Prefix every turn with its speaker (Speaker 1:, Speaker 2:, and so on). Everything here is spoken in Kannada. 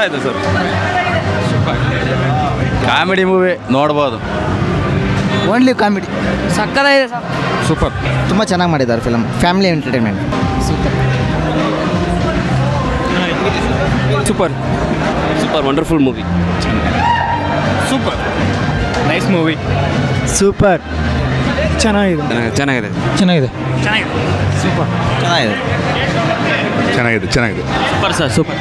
Speaker 1: ಆಯಿತು ಸರ್.
Speaker 2: ಕಾಮಿಡಿ ಮೂವಿ ನೋಡ್ಬೋದು.
Speaker 3: Only comedy.
Speaker 4: ಸಕ್ಕತ್ತಾಗಿದೆ ಸರ್.
Speaker 1: ಸೂಪರ್.
Speaker 3: ತುಂಬ ಚೆನ್ನಾಗಿ ಮಾಡಿದ್ದಾರೆ film. Family entertainment.
Speaker 1: Super
Speaker 2: super wonderful movie.
Speaker 1: Super nice movie.
Speaker 3: Super. ಚೆನ್ನಾಗಿದೆ.
Speaker 2: ಚೆನ್ನಾಗಿದೆ.
Speaker 3: ಚೆನ್ನಾಗಿದೆ.
Speaker 4: ಚೆನ್ನಾಗಿದೆ.
Speaker 3: ಸೂಪರ್. ಚೆನ್ನಾಗಿದೆ.
Speaker 1: ಚೆನ್ನಾಗಿದೆ.
Speaker 2: Super sir super.